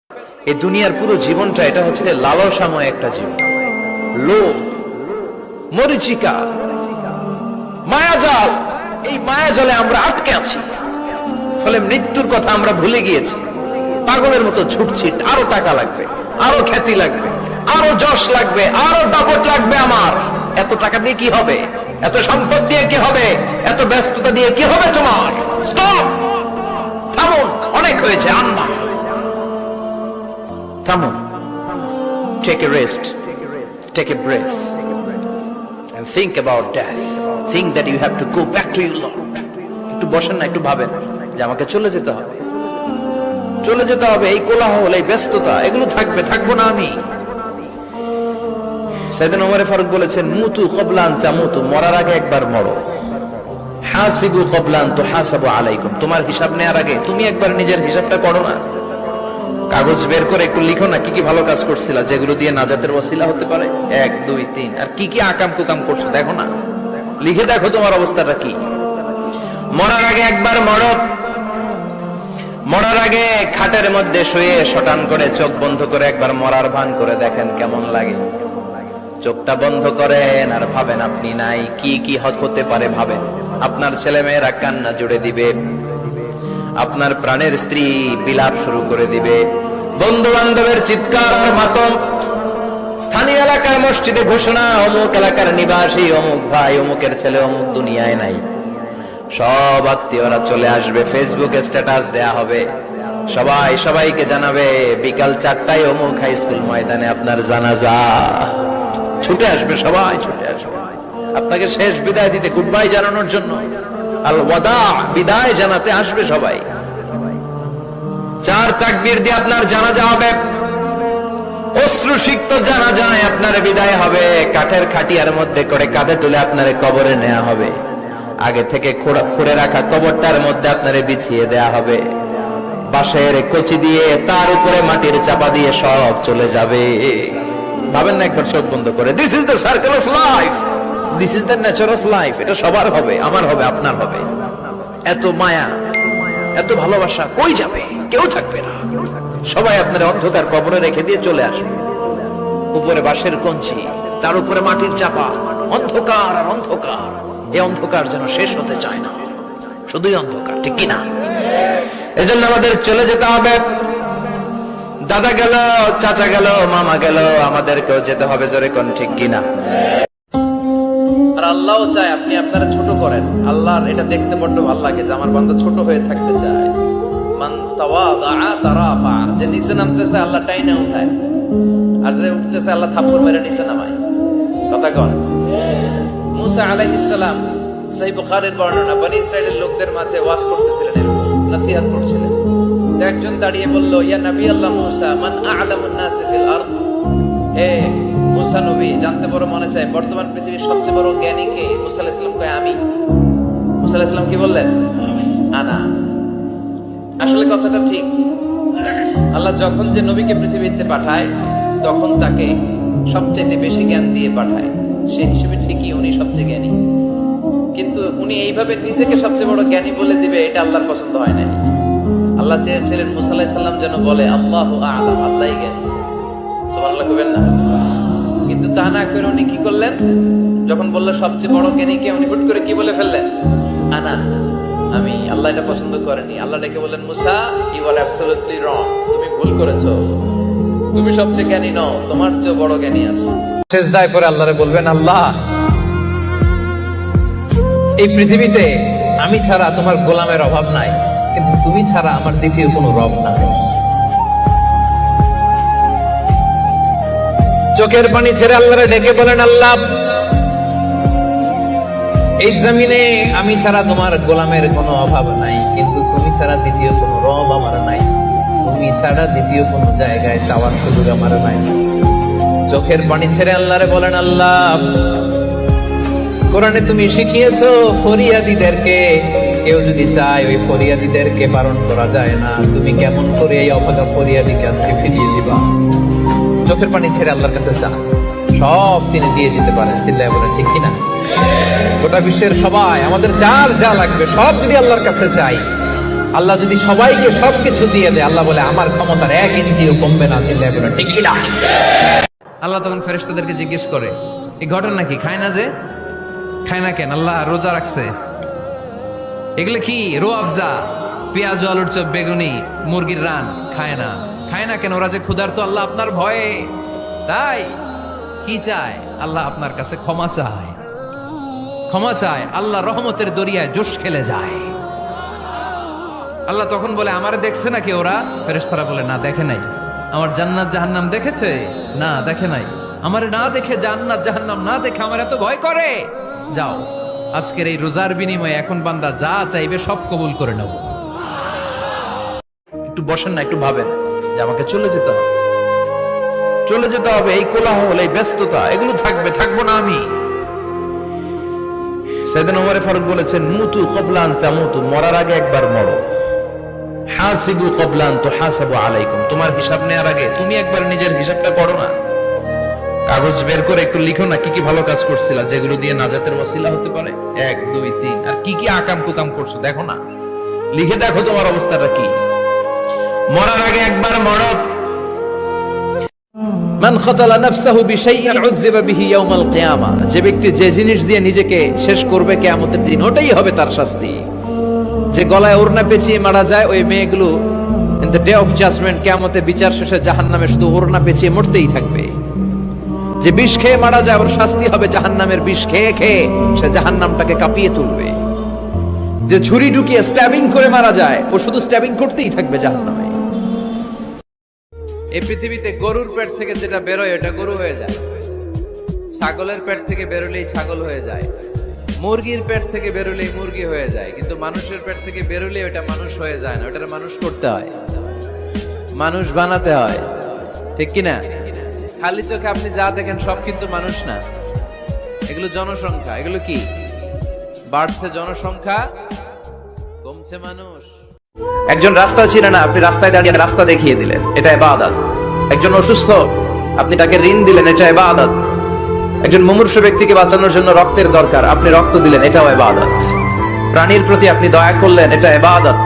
এই দুনিয়ার পুরো জীবনটা এটা হচ্ছে লালসাময় একটা জীবন, লোভ, মরিচিকা, মায়াজাল। এই মায়াজালে আমরা আটকে আছি, ফলে মৃত্যুর কথা আমরা ভুলে গিয়েছি। পাগলের মতো ছুটছি, আরো টাকা লাগবে, আরো খ্যাতি লাগবে, আরো যশ লাগবে, আরো দাপট লাগবে। আমার এত টাকা দিয়ে কি হবে? এত সম্পদ দিয়ে কি হবে? এত ব্যস্ততা দিয়ে কি হবে? তোমার স্টপ, থামুন, অনেক হয়েছে, আন্না, থামুন। Take a rest, take a breath and think about death. Think that you have to go back to your Lord. একটু বসেন না, একটু ভাবেন যে আমাকে চলে যেতে হবে, চলে যেতে হবে। এই কোলাহল, এই ব্যস্ততা, এগুলো থাকবে, থাকবো না আমি। সাইয়েদনা ওমর ফারুক বলেছেন, মুতু ক্বাবলা আন তামুতু, মরার আগে একবার মরো। হাসিবু ক্বাবলা আন তুহাসাবু আলাইকুম, তোমার হিসাব নেওয়ার আগে তুমি একবার নিজের হিসাবটা করো না। কাগজ বের করে একটু লিখো না, কি কি ভালো কাজ করছিলা, যেগুলো দিয়ে নাজাতের ওসিলা হতে পারে, 1 2 3, আর কি কি আকাম কুকাম করছো দেখো না, লিখে দেখো তোমার অবস্থাটা কি। মরার আগে একবার মরো। মরার আগে খাটের মধ্যে শুয়ে শটান করে চোখ বন্ধ করে একবার মরার ভান করে দেখেন কেমন লাগে। চোখটা বন্ধ করেন আর ভাবেন আপনি নাই, কি কি হতে পারে ভাবেন। আপনার ছেলে মেয়েরা কান্না জুড়ে দিবে, আপনার প্রাণের স্ত্রী বিলাপ শুরু করে দিবে, বন্ধু বান্ধবের চিৎকার আর মাতম, স্থানীয় এলাকার মসজিদে ঘোষণা, অমুক এলাকার নিবাসী অমুক ভাই অমুকের ছেলে অমুক দুনিয়ায় নাই। সব আত্মীয়রা চলে আসবে, ফেসবুকে স্ট্যাটাস দেয়া হবে, সবাই সবাইকে জানাবে বিকাল 4টায় অমুক হাই স্কুল ময়দানে আপনার জানাজা। ছুটে আসবে, সবাই ছুটে আসবে আপনাকে শেষ বিদায় দিতে, গুড বাই জানানোর জন্য, আল ওয়াদা, বিদায় জানাতে আসবে সবাই। 4 তাকবীর দিয়ে আপনার জানাজা হবে, অশ্রুসিক্ত জানাজায় আপনার বিদায় হবে। কাঠের খাটিয়ার মধ্যে করে কাঁধে তুলে আপনারে কবরে নেওয়া হবে। আগে থেকে খুঁড়ে রাখা কবরটার মধ্যে আপনারে বিছিয়ে দেয়া হবে। বাঁশের কচি দিয়ে তার উপরে মাটির চাপা দিয়ে সব চলে যাবে। ভাবেন না একবার চোখ বন্ধ করে, this is the circle of life, this is the nature of life. এটা সবার হবে, আমার হবে, আপনার হবে। এত মায়া, এত ভালোবাসা কই যাবে? কেউ থাকবে না, সবাই আপনার অন্ধকার কবরে রেখে দিয়ে চলে আসবে। উপরে বাঁশের কঞ্চি, তার উপরে মাটির চাপা, অন্ধকার আর অন্ধকার। এই অন্ধকার যেন শেষ হতে চায় না, শুধুই অন্ধকার, ঠিক কিনা? এজন্য আমাদের চলে যেতে হবে। দাদা গেল, চাচা গেল, মামা গেল, আমাদেরকেও যেতে হবে, জোরে কোন ঠিক কিনা? আর আল্লাহও চায় আপনি আপনারা ছোট করেন। আল্লাহর এটা দেখতে বড্ড ভালো লাগে যে আমার বান্দা ছোট হয়ে থাকতে চায়। মান তাওয়াদা তারাফা, যে নিচে নামতেছে আল্লাহ টাইনা উঠায়, আর যে উঠতেছে আল্লাহ থাপ্পড় মেরে নিচে নামায়। কথা কন। মুসা আলাইহিস সালাম, সহিহ বুখারীর বর্ণনা, বনি ইসরাইলের লোকদের মাঝে ওয়াজ করতেছিলেন, নসিহত করছিলেন। তো একজন দাঁড়িয়ে বলল, ইয়া নবী আল্লাহ মুসা, মান আ'লামুন নাস ফিল আরদ, হে মুসা নবী, জানতে বড় মনে চায় বর্তমান পৃথিবীর সবচেয়ে বড় জ্ঞানী কে? মুসা আলাইহিস সালাম কয় আমি। মুসা আলাইহিস সালাম কি বললেন? আনা। আসলে কথাটা ঠিক। আল্লাহ যখন যে নবীকে পৃথিবীতে পাঠায় তখন তাকে সবচেয়ে বেশি জ্ঞান দিয়ে পাঠায়, সেই হিসেবে ঠিকই উনি সবচেয়ে জ্ঞানী। কিন্তু উনি এইভাবে নিজেকে সবচেয়ে বড় জ্ঞানী বলে দিবে, এটা আল্লাহর পছন্দ হয় না। আল্লাহ চেয়েছিলেন মুসা আলাইহিস সালাম যেন বলে আল্লাহু আ'লাম, আল্লাহই জ্ঞানী। সুবহানাল্লাহ কইবেন না? কিন্তু তা না করে উনি কি করলেন? যখন বললো সবচেয়ে বড় জ্ঞানী কে, উনি হুট করে কি বলে ফেললেন? আনা, আমি। আল্লাহ এটা পছন্দ করেনি। আল্লাহ ডেকে বললেন, মুসা, ইউ আর অ্যাবসলিউটলি রং, তুমি ভুল করেছো, তুমি সবচেয়ে জ্ঞানী নও, তোমার চেয়ে বড় জ্ঞানী আছে। সিজদায় পড়ে আল্লাহরে বলবেন, আল্লাহ, এই পৃথিবীতে আমি ছাড়া তোমার গোলামের অভাব নাই, কিন্তু তুমি ছাড়া আমার দ্বিতীয় কোনো রব নাই। চোখের পানি ছেড়ে আল্লাহরে ডেকে বলেন, আল্লাহ, এই জমিনে আমি ছাড়া তোমার গোলামের কোনো অভাব নাই, কিন্তু তুমি ছাড়া দ্বিতীয় কোনো রব আমার নাই, তুমি ছাড়া দ্বিতীয় কোনো জায়গায় চাওয়ার সুযোগ আমার নাই। চোখের পানি ছেড়ে আল্লাহরে বলেন, আল্লাহ, কোরআনে তুমি শিখিয়েছো ফরিয়াদীদেরকে কেউ যদি চায় ওই ফরিয়াদীদেরকে বারণ করা যায় না, তুমি কেমন করে এই অভাগা ফরিয়াদীকে আজকে ফিরিয়ে দিবা? চোখের পানি ছেড়ে আল্লাহর কাছে চা, সব তিনি দিয়ে দিতে পারেন। চিল্লায় বলেন ঠিক কিনা? গোটা বিশ্বের সবাই, আমাদের যার যা লাগবে সব যদি আল্লাহর কাছে চাই, আল্লাহ যদি সবাইকে সবকিছু দিয়ে দেয়, আল্লাহ বলে আমার ক্ষমতার 1 ইঞ্চিও কমবে না, চিল্লায় বলে ঠিক কি না? আল্লাহ তখন ফেরেশতাদেরকে জিজ্ঞেস করে, এই ঘটনা কি? খায় না যে? খায় না কেন? আল্লাহ রোজা রাখছে। এগুলো কি? রো আফজা, পেঁয়াজ, আলুর চপ, বেগুনি, মুরগির রান খায় না। খায় না কেন? ওরা যে ক্ষুধার্ত। আল্লাহ আপনার ভয়ে। তাই কি চায়? আল্লাহ আপনার কাছে ক্ষমা চায়। ক্ষমা চায়, আল্লাহ রহমতের দরিয়ায় জোশ খেলে যায়। আল্লাহ তখন বলে, আমারে দেখছে নাকি ওরা? ফেরেশতারা বলে, না দেখে নাই। আমার জান্নাত জাহান্নাম দেখেছে? না দেখে নাই। আমারে না দেখে, জান্নাত জাহান্নাম না দেখে আমার এত ভয় করে। যাও, আজকের এই রোজার বিনিময়ে এখন বান্দা যা চাইবে সব কবুল করে নেব। একটু বসেন না, একটু ভাবেন যে আমাকে চলে যেতে হবে, চলে যেতে হবে। এই কোলাহল, এই ব্যস্ততা, এগুলো থাকবে, থাকবো না আমি। সাইয়েদনা ওমর ফারুক বলেছেন, মুতু ক্বাবলা আন তামুতু, মরার আগে একবার মরো। হাসিবু ক্বাবলা আন তুহাসাবু আলাইকুম, তোমার হিসাব নেওয়ার আগে তুমি একবার নিজের হিসাবটা করো না। কাগজ বের করে একটু লিখো না, কি কি ভালো কাজ করছিলা, যেগুলো দিয়ে নাজাতের ওয়াসিলা হতে পারে। 1 2 3, আর কি কি আকাম কুকাম করছো দেখো না, লিখে দেখো তোমার অবস্থাটা কি। মরার আগে একবার মরো। মান খাতালা নাফসাহু বিশাইইন উযযিবা বিহি ইয়াউমাল কিয়ামা, যে ব্যক্তি যে জিনিস দিয়ে নিজেকে শেষ করবে কিয়ামতের দিন, ওটাই হবে তার শাস্তি। যে গলায় ওড়না পেঁচিয়ে মারা যায়, ওই মেয়েগুলো in the day of judgement, কিয়ামতে বিচার শেষে জাহান্নামে শুধু ওড়না পেঁচিয়ে মরতেই থাকবে। যে বিষ খেয়ে মারা যায়, ওর শাস্তি হবে জাহান্নামের বিষ খেয়ে খেয়ে সে জাহান্নামটাকে কাঁপিয়ে তুলবে। যে ছুরি ঢুকিয়ে স্ট্যাবিং করে মারা যায়, ও শুধু স্ট্যাবিং করতেই থাকবে জাহান্নামে। এই পৃথিবীতে গরুর পেট থেকে যেটা বেরোয় ওটা গরু হয়ে যায়, ছাগলের পেট থেকে বেরোলেই ছাগল হয়ে যায়, মুরগির পেট থেকে বেরোলেই মুরগি হয়ে যায়, কিন্তু মানুষের পেট থেকে বেরোলেই ওটা মানুষ হয়ে যায় না। ওটা মানুষ করতে হয়, মানুষ বানাতে হয়, ঠিক কিনা? খালি চোখে আপনি যা দেখেন সব কিন্তু মানুষ না, এগুলো জনসংখ্যা। এগুলো কি? বাড়ছে জনসংখ্যা, কমছে মানুষ। একজন রাস্তা ছিলেন না, আপনি রাস্তায় দাঁড়িয়ে রাস্তা দেখিয়ে দিলেন, এটা ইবাদত। একজন অসুস্থ, আপনি তাকে ঋণ দিলেন, এটা ইবাদত। একজন মুমূর্ষু ব্যক্তিকে বাঁচানোর জন্য রক্তের দরকার, আপনি রক্ত দিলেন, এটাও ইবাদত। প্রাণীর প্রতি আপনি দয়া করলেন, এটা ইবাদত।